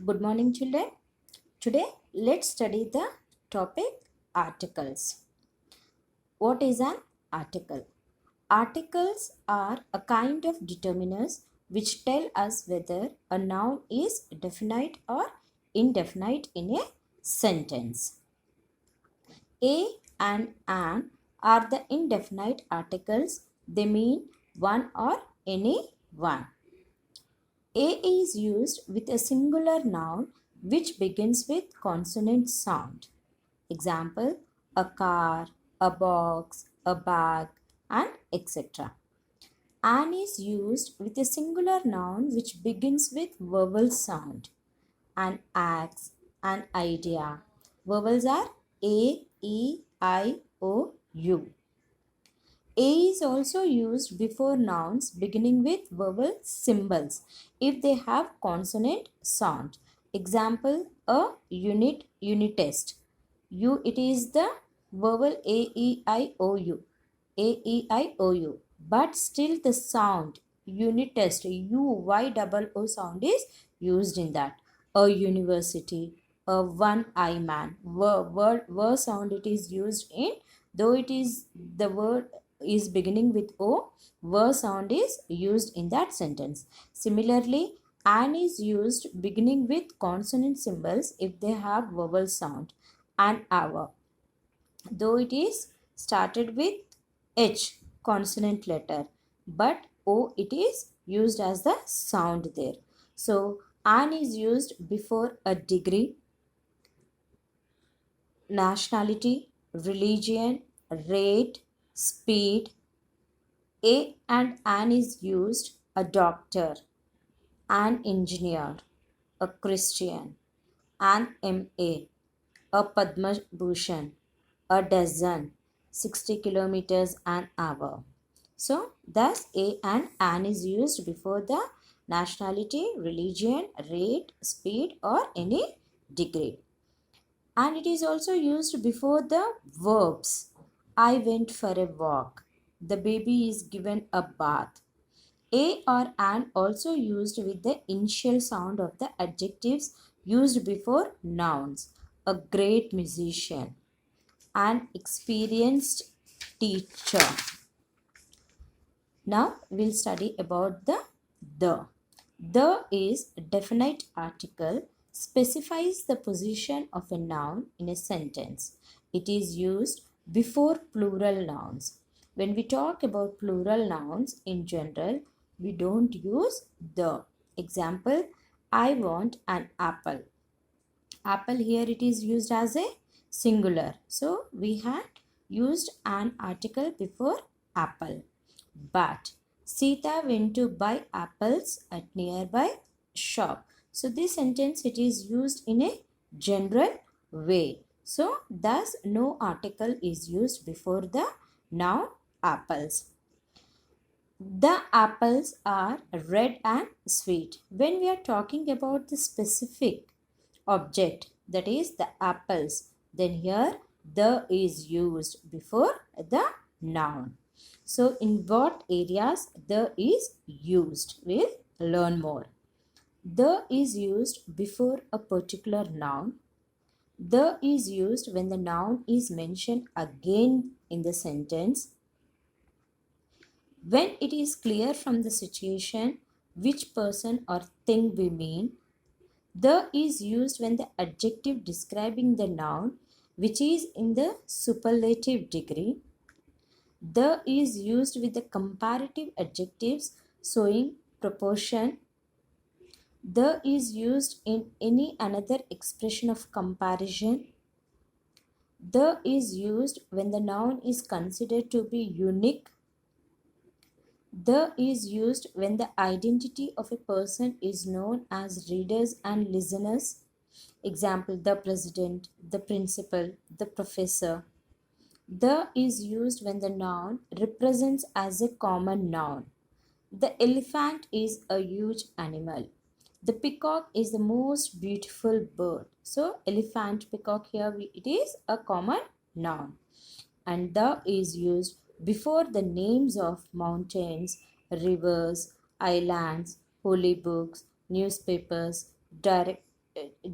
Good morning, children. Today, let's study the topic articles. What is an article? Articles are a kind of determiners which tell us whether a noun is definite or indefinite in a sentence. A and an are the indefinite articles. They mean one or any one. A is used with a singular noun which begins with consonant sound. Example, a car, a box, a bag, and etc. An is used with a singular noun which begins with vowel sound. An axe, an idea. Vowels are A, E, I, O, U. A is also used before nouns beginning with vowel symbols if they have consonant sound. Example, a unit, unitest. U, it is the vowel A, E, I, O, U. A, E, I, O, U. But still the sound unitest, U, Y, double O sound is used in that. A university, a one-eye man. Word sound it is used in, though it is the word is beginning with O, ver sound is used in that sentence. Similarly, an is used beginning with consonant symbols if they have vowel sound. An hour, though it is started with H consonant letter, but O it is used as the sound there. So, an is used before a degree, nationality, religion, rate, speed. A and an is used a doctor, an engineer, a Christian, an MA, a Padma Bhushan, a dozen, 60 kilometers an hour. So, thus A and an is used before the nationality, religion, rate, speed, or any degree. And it is also used before the verbs. I went for a walk. The baby is given a bath. A or an also used with the initial sound of the adjectives used before nouns. A great musician. An experienced teacher. Now we'll study about the. The is a definite article specifies the position of a noun in a sentence. It is used before plural nouns. When we talk about plural nouns in general, we don't use the. Example, I want an apple. Apple here it is used as a singular. So we had used an article before apple. But Sita went to buy apples at nearby shop. So this sentence it is used in a general way. So thus no article is used before the noun apples. The apples are red and sweet. When we are talking about the specific object, that is the apples, then here the is used before the noun. So in what areas the is used? We'll learn more. The is used before a particular noun. The is used when the noun is mentioned again in the sentence. When it is clear from the situation which person or thing we mean. The is used when the adjective describing the noun which is in the superlative degree. The is used with the comparative adjectives showing proportion. The is used in any another expression of comparison. The is used when the noun is considered to be unique. The is used when the identity of a person is known as readers and listeners. Example, the president, the principal, the professor. The is used when the noun represents as a common noun. The elephant is a huge animal. The peacock is the most beautiful bird. So, elephant, peacock here it is a common noun. And the is used before the names of mountains, rivers, islands, holy books, newspapers,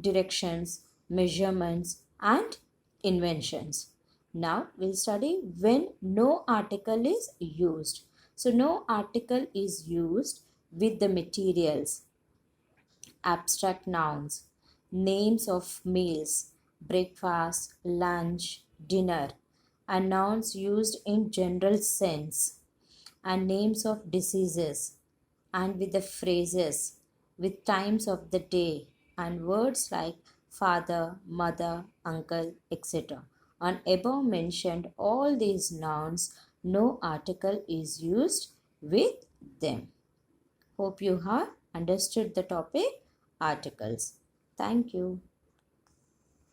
directions, measurements, and inventions. Now we'll study when no article is used. So no article is used with the materials, abstract nouns, names of meals, breakfast, lunch, dinner, and nouns used in general sense, and names of diseases, and with the phrases, with times of the day, and words like father, mother, uncle, etc. On above mentioned all these nouns, no article is used with them. Hope you have understood the topic articles. Thank you.